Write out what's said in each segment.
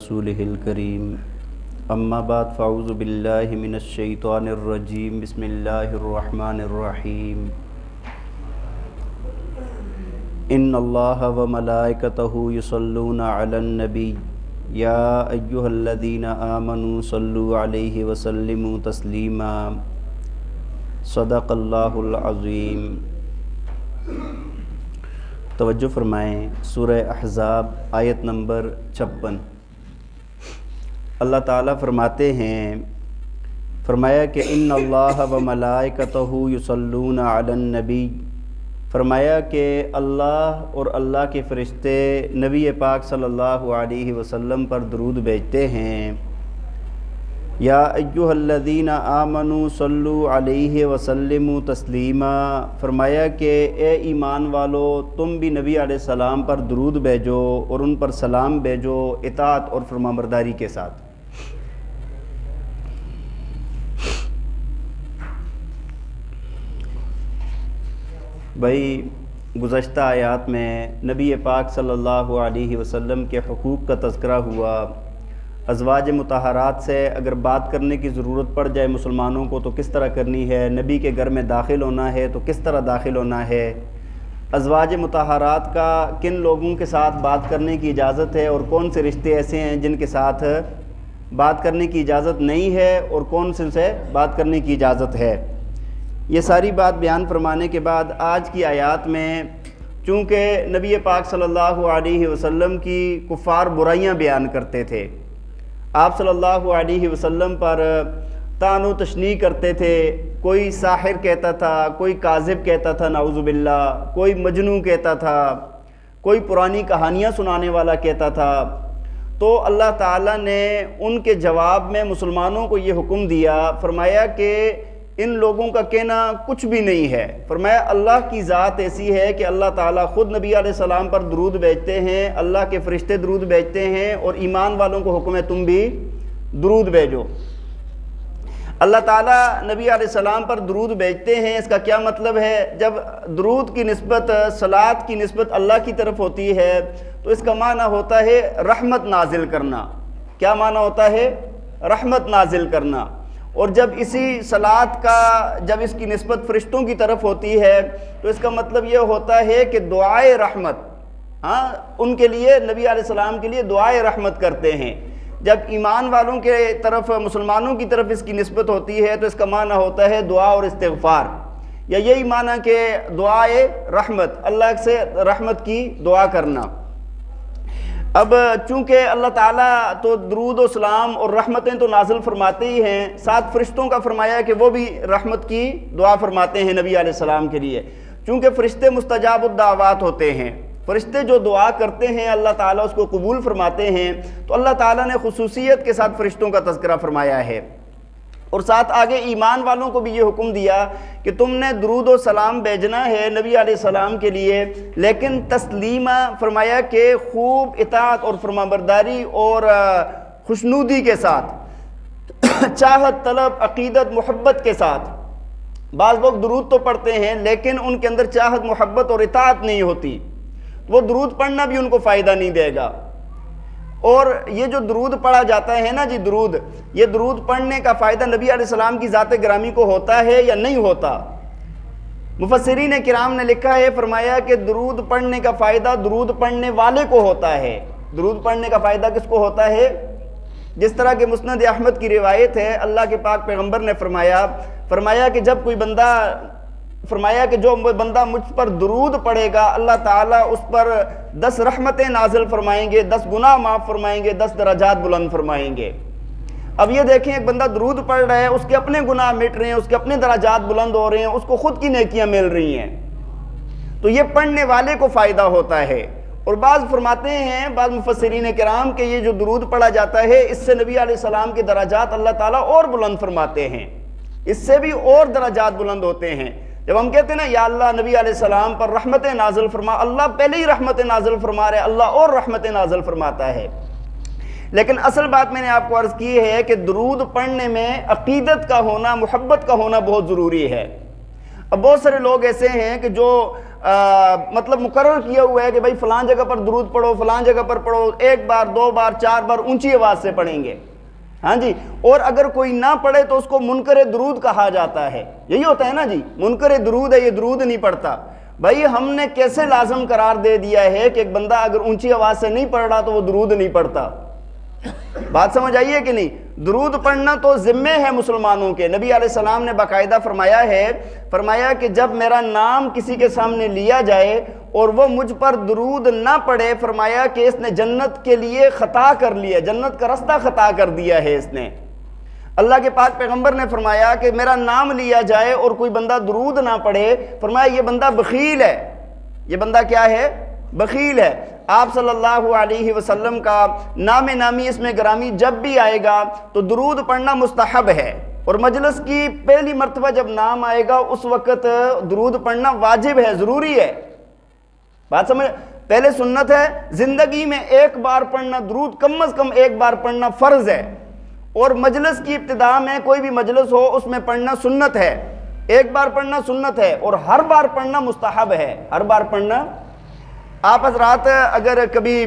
رسوله الكريم اما بعد فاعوذ بالله من الشيطان الرجيم بسم الله الرحمن الرحيم ان الله وملائكته يصلون على النبي يا ايها الذين آمنوا صلوا عليه وسلموا تسليما صدق اللہ العظیم۔ توجہ فرمائیں، سورہ احزاب آیت نمبر 56۔ اللہ تعالیٰ فرماتے ہیں، فرمایا کہ ان اللہ و ملائکتہ یصلون علی النبی، فرمایا کہ اللہ اور اللہ کے فرشتے نبی پاک صلی اللہ علیہ وسلم پر درود بھیجتے ہیں۔ یا ایھا الذین آمنوا صلوا علیہ وسلموا تسلیما، فرمایا کہ اے ایمان والو تم بھی نبی علیہ السلام پر درود بھیجو اور ان پر سلام بھیجو اطاعت اور فرمانبرداری کے ساتھ۔ بھائی گزشتہ آیات میں نبی پاک صلی اللہ علیہ وسلم کے حقوق کا تذکرہ ہوا۔ ازواج مطہرات سے اگر بات کرنے کی ضرورت پڑ جائے مسلمانوں کو تو کس طرح کرنی ہے، نبی کے گھر میں داخل ہونا ہے تو کس طرح داخل ہونا ہے، ازواج مطہرات کا کن لوگوں کے ساتھ بات کرنے کی اجازت ہے اور کون سے رشتے ایسے ہیں جن کے ساتھ بات کرنے کی اجازت نہیں ہے اور کون سے بات کرنے کی اجازت ہے۔ یہ ساری بات بیان فرمانے کے بعد آج کی آیات میں چونکہ نبی پاک صلی اللہ علیہ وسلم کی کفار برائیاں بیان کرتے تھے، آپ صلی اللہ علیہ وسلم پر طعن و تشنیع کرتے تھے، کوئی ساحر کہتا تھا، کوئی کاذب کہتا تھا نعوذ باللہ، کوئی مجنون کہتا تھا، کوئی پرانی کہانیاں سنانے والا کہتا تھا، تو اللہ تعالیٰ نے ان کے جواب میں مسلمانوں کو یہ حکم دیا، فرمایا کہ ان لوگوں کا کہنا کچھ بھی نہیں ہے، فرمایا اللہ کی ذات ایسی ہے کہ اللہ تعالیٰ خود نبی علیہ السلام پر درود بھیجتے ہیں، اللہ کے فرشتے درود بھیجتے ہیں اور ایمان والوں کو حکم ہے تم بھی درود بھیجو۔ اللہ تعالیٰ نبی علیہ السلام پر درود بھیجتے ہیں، اس کا کیا مطلب ہے؟ جب درود کی نسبت، صلاۃ کی نسبت اللہ کی طرف ہوتی ہے تو اس کا معنی ہوتا ہے رحمت نازل کرنا۔ کیا معنی ہوتا ہے؟ رحمت نازل کرنا۔ اور جب اسی صلاۃ کا جب اس کی نسبت فرشتوں کی طرف ہوتی ہے تو اس کا مطلب یہ ہوتا ہے کہ دعائے رحمت، ان کے لیے نبی علیہ السلام کے لیے دعائے رحمت کرتے ہیں۔ جب ایمان والوں کے طرف، مسلمانوں کی طرف اس کی نسبت ہوتی ہے تو اس کا معنی ہوتا ہے دعا اور استغفار، یا یہی معنی کہ دعائے رحمت، اللہ سے رحمت کی دعا کرنا۔ اب چونکہ اللہ تعالیٰ تو درود و سلام اور رحمتیں تو نازل فرماتے ہی ہیں، ساتھ فرشتوں کا فرمایا کہ وہ بھی رحمت کی دعا فرماتے ہیں نبی علیہ السلام کے لیے، چونکہ فرشتے مستجاب الدعوات ہوتے ہیں، فرشتے جو دعا کرتے ہیں اللہ تعالیٰ اس کو قبول فرماتے ہیں، تو اللہ تعالیٰ نے خصوصیت کے ساتھ فرشتوں کا تذکرہ فرمایا ہے۔ اور ساتھ آگے ایمان والوں کو بھی یہ حکم دیا کہ تم نے درود و سلام بھیجنا ہے نبی علیہ السلام کے لیے، لیکن تسلیمہ، فرمایا کہ خوب اطاعت اور فرمانبرداری اور خوشنودی کے ساتھ، چاہت طلب، عقیدت، محبت کے ساتھ۔ بعض لوگ درود تو پڑھتے ہیں لیکن ان کے اندر چاہت، محبت اور اطاعت نہیں ہوتی، وہ درود پڑھنا بھی ان کو فائدہ نہیں دے گا۔ اور یہ جو درود پڑھا جاتا ہے نا جی، درود، یہ درود پڑھنے کا فائدہ نبی علیہ السلام کی ذات گرامی کو ہوتا ہے یا نہیں ہوتا؟ مفسرین کرام نے لکھا ہے، فرمایا کہ درود پڑھنے کا فائدہ درود پڑھنے والے کو ہوتا ہے۔ درود پڑھنے کا فائدہ کس کو ہوتا ہے؟ جس طرح کہ مسند احمد کی روایت ہے، اللہ کے پاک پیغمبر نے فرمایا کہ جب کوئی بندہ، فرمایا کہ جو بندہ مجھ پر درود پڑھے گا اللہ تعالیٰ اس پر 10 رحمتیں نازل فرمائیں گے، 10 گناہ معاف فرمائیں گے، 10 درجات بلند فرمائیں گے۔ اب یہ دیکھیں، ایک بندہ درود پڑھ رہا ہے، اس کے اپنے گناہ مٹ رہے ہیں، اس کے اپنے درجات بلند ہو رہے ہیں، اس کو خود کی نیکیاں مل رہی ہیں، تو یہ پڑھنے والے کو فائدہ ہوتا ہے۔ اور بعض فرماتے ہیں، بعض مفسرین کرام کہ یہ جو درود پڑھا جاتا ہے اس سے نبی علیہ السلام کے درجات اللہ تعالیٰ اور بلند فرماتے ہیں، اس سے بھی اور درجات بلند ہوتے ہیں۔ جب ہم کہتے ہیں نا یا اللہ نبی علیہ السلام پر رحمتیں نازل فرما، اللہ پہلے ہی رحمتیں نازل فرما رہے، اللہ اور رحمتیں نازل فرماتا ہے۔ لیکن اصل بات میں نے آپ کو عرض کی ہے کہ درود پڑھنے میں عقیدت کا ہونا، محبت کا ہونا بہت ضروری ہے۔ اب بہت سارے لوگ ایسے ہیں کہ جو مطلب مقرر کیا ہوا ہے کہ بھائی فلاں جگہ پر درود پڑھو، فلاں جگہ پر پڑھو، 1 بار 2 بار 4 بار اونچی آواز سے پڑھیں گے، ہاں جی، اور اگر کوئی نہ پڑھے تو اس کو منکر درود کہا جاتا ہے۔ یہی ہوتا ہے نا جی، منکر درود ہے، یہ درود نہیں پڑھتا۔ بھائی ہم نے کیسے لازم قرار دے دیا ہے کہ ایک بندہ اگر اونچی آواز سے نہیں پڑھ رہا تو وہ درود نہیں پڑھتا؟ بات سمجھ آئیے کہ نہیں؟ درود پڑھنا تو ذمہ ہے مسلمانوں کے۔ نبی علیہ السلام نے باقاعدہ فرمایا کہ جب میرا نام کسی کے سامنے لیا جائے اور وہ مجھ پر درود نہ پڑھے، فرمایا کہ اس نے جنت کے لیے خطا کر لیا، جنت کا رستہ خطا کر دیا ہے اس نے۔ اللہ کے پاک پیغمبر نے فرمایا کہ میرا نام لیا جائے اور کوئی بندہ درود نہ پڑھے، فرمایا یہ بندہ بخیل ہے۔ یہ بندہ کیا ہے؟ بخیل ہے۔ آپ صلی اللہ علیہ وسلم کا نام نامی اس میں گرامی جب بھی آئے گا تو درود پڑھنا مستحب ہے، اور مجلس کی پہلی مرتبہ جب نام آئے گا اس وقت درود پڑھنا واجب ہے، ضروری ہے۔ بات سمجھ؟ پہلے سنت ہے، زندگی میں 1 بار پڑھنا درود، کم از کم 1 بار پڑھنا فرض ہے، اور مجلس کی ابتدا میں کوئی بھی مجلس ہو اس میں پڑھنا سنت ہے، 1 بار پڑھنا سنت ہے، اور ہر بار پڑھنا مستحب ہے، ہر بار پڑھنا۔ آپ حضرات اگر کبھی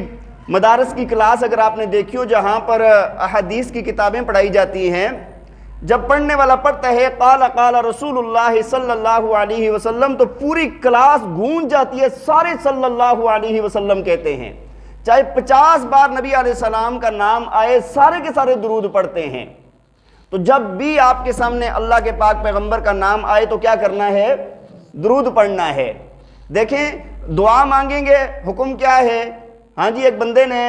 مدارس کی کلاس اگر آپ نے دیکھی ہو جہاں پر احادیث کی کتابیں پڑھائی جاتی ہیں، جب پڑھنے والا پڑھتا ہے قال قال رسول اللہ صلی اللہ علیہ وسلم تو پوری کلاس گونج جاتی ہے، سارے صلی اللہ علیہ وسلم کہتے ہیں، چاہے 50 بار نبی علیہ السلام کا نام آئے سارے کے سارے درود پڑھتے ہیں۔ تو جب بھی آپ کے سامنے اللہ کے پاک پیغمبر کا نام آئے تو کیا کرنا ہے؟ درود پڑھنا ہے۔ دیکھیں دعا مانگیں گے، حکم کیا ہے؟ ہاں جی، ایک بندے نے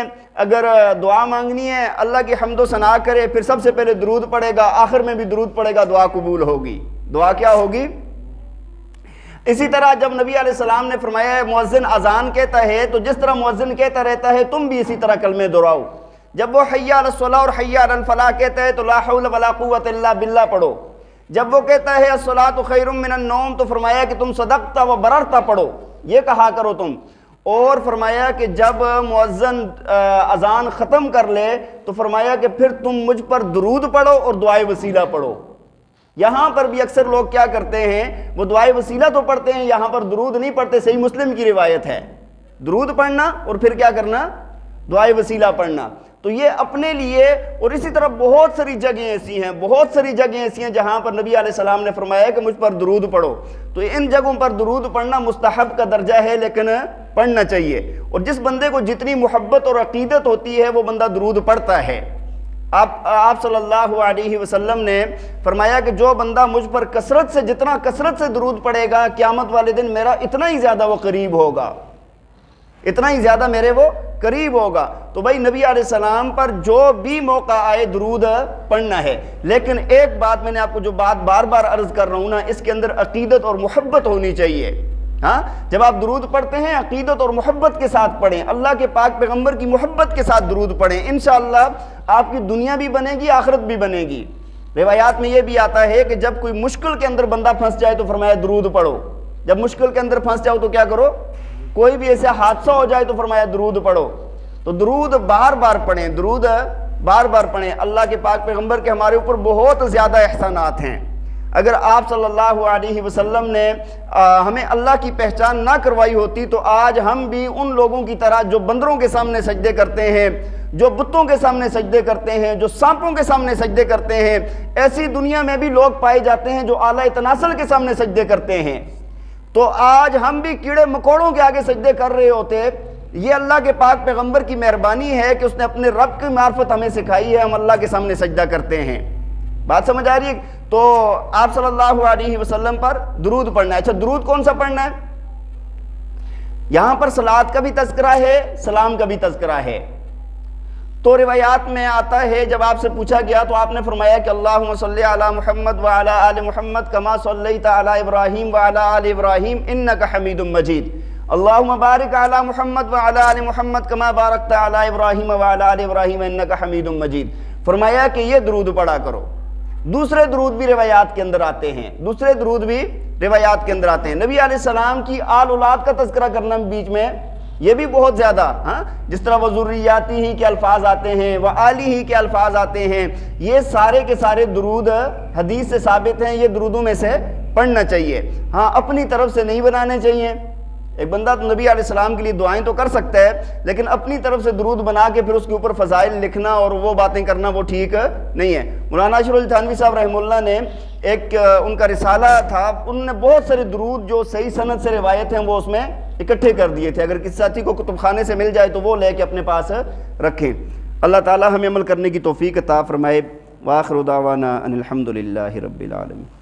اگر دعا مانگنی ہے، اللہ کی حمد و ثنا کرے، پھر سب سے پہلے درود پڑھے گا، آخر میں بھی درود پڑھے گا، دعا قبول ہوگی۔ دعا کیا ہوگی؟ اسی طرح جب نبی علیہ السلام نے فرمایا ہے مؤذن اذان کہتا ہے تو جس طرح مؤذن کہتا رہتا ہے تم بھی اسی طرح کلمے دہراؤ۔ جب وہ حی علی الصلاۃ اور حی علی الفلاح کہتا ہے تو لا حول ولا قوت الا باللہ پڑھو۔ جب وہ کہتا ہے الصلاۃ خیر من النوم تو فرمایا کہ تم صدقت و بررت پڑھو، یہ کہا کرو تم۔ اور فرمایا کہ جب مؤذن اذان ختم کر لے تو فرمایا کہ پھر تم مجھ پر درود پڑھو اور دعائے وسیلہ پڑھو۔ یہاں پر بھی اکثر لوگ کیا کرتے ہیں، وہ دعائے وسیلہ تو پڑھتے ہیں، یہاں پر درود نہیں پڑھتے۔ صحیح مسلم کی روایت ہے درود پڑھنا اور پھر کیا کرنا؟ دعائے وسیلہ پڑھنا۔ تو یہ اپنے لیے، اور اسی طرح بہت ساری جگہیں ایسی ہیں جہاں پر نبی علیہ السلام نے فرمایا کہ مجھ پر درود پڑھو۔ تو ان جگہوں پر درود پڑھنا مستحب کا درجہ ہے، لیکن پڑھنا چاہیے، اور جس بندے کو جتنی محبت اور عقیدت ہوتی ہے وہ بندہ درود پڑھتا ہے۔ آپ صلی اللہ علیہ وسلم نے فرمایا کہ جو بندہ مجھ پر جتنا کثرت سے درود پڑھے گا، قیامت والے دن میرا اتنا ہی زیادہ وہ قریب ہوگا، اتنا ہی زیادہ میرے وہ قریب ہوگا۔ تو بھائی نبی علیہ السلام پر جو بھی موقع آئے درود پڑھنا ہے، لیکن ایک بات میں نے آپ کو جو بات بار بار عرض کر رہا ہوں نا، اس کے اندر عقیدت اور محبت ہونی چاہیے۔ ہاں، جب آپ درود پڑھتے ہیں عقیدت اور محبت کے ساتھ پڑھیں، اللہ کے پاک پیغمبر کی محبت کے ساتھ درود پڑھیں، انشاءاللہ آپ کی دنیا بھی بنے گی، آخرت بھی بنے گی۔ روایات میں یہ بھی آتا ہے کہ جب کوئی مشکل کے اندر بندہ پھنس جائے تو فرمایا درود پڑھو۔ جب مشکل کے اندر پھنس جاؤ تو کیا کرو؟ کوئی بھی ایسا حادثہ ہو جائے تو فرمایا درود پڑھو۔ تو درود بار بار پڑھیں، درود بار بار پڑھیں۔ اللہ کے پاک پیغمبر کے ہمارے اوپر بہت زیادہ احسانات ہیں۔ اگر آپ صلی اللہ علیہ وسلم نے ہمیں اللہ کی پہچان نہ کروائی ہوتی تو آج ہم بھی ان لوگوں کی طرح جو بندروں کے سامنے سجدے کرتے ہیں، جو بتوں کے سامنے سجدے کرتے ہیں، جو سانپوں کے سامنے سجدے کرتے ہیں، ایسی دنیا میں بھی لوگ پائے جاتے ہیں جو اعلیٰ تناسل کے سامنے سجدے کرتے ہیں۔ تو آج ہم بھی کیڑے مکوڑوں کے آگے سجدے کر رہے ہوتے۔ یہ اللہ کے پاک پیغمبر کی مہربانی ہے کہ اس نے اپنے رب کی معرفت ہمیں سکھائی ہے، ہم اللہ کے سامنے سجدہ کرتے ہیں۔ بات سمجھ آ رہی ہے؟ تو آپ صلی اللہ علیہ وسلم پر درود پڑھنا ہے۔ اچھا، درود کون سا پڑھنا ہے؟ یہاں پر صلوات کا بھی تذکرہ ہے، سلام کا بھی تذکرہ ہے۔ تو روایات میں آتا ہے جب آپ سے پوچھا گیا تو آپ نے فرمایا کہ اللہم صلی علی محمد وعلی آل محمد کما صلیت علی ابراہیم وعلی آل ابراہیم انک حمید مجید، اللہم بارک علی محمد وعلی آل محمد کما بارکت علی ابراہیم وعلی آل ابراہیم انک حمید مجید۔ فرمایا کہ یہ درود پڑھا کرو۔ دوسرے درود بھی روایات کے اندر آتے ہیں، نبی علیہ السلام کی آل اولاد کا تذکرہ کرنا بیچ میں یہ بھی بہت زیادہ، ہاں، جس طرح وہ ذریاتی ہی کے الفاظ آتے ہیں، وہ آلی ہی کے الفاظ آتے ہیں، یہ سارے کے سارے درود حدیث سے ثابت ہیں، یہ درودوں میں سے پڑھنا چاہیے۔ ہاں، اپنی طرف سے نہیں بنانے چاہیے، ایک بندہ تو نبی علیہ السلام کے لیے دعائیں تو کر سکتا ہے، لیکن اپنی طرف سے درود بنا کے پھر اس کے اوپر فضائل لکھنا اور وہ باتیں کرنا وہ ٹھیک نہیں ہے۔ مولانا اشرف علی تھانوی صاحب رحمہ اللہ نے ایک ان کا رسالہ تھا، انہوں نے بہت سارے درود جو صحیح سند سے روایت ہیں وہ اس میں اکٹھے کر دیے تھے، اگر کسی ساتھی کو کتب خانے سے مل جائے تو وہ لے کے اپنے پاس رکھیں۔ اللہ تعالی ہمیں عمل کرنے کی توفیق عطا فرمائے۔ وآخر دعوانا ان الحمد للہ رب العالمین۔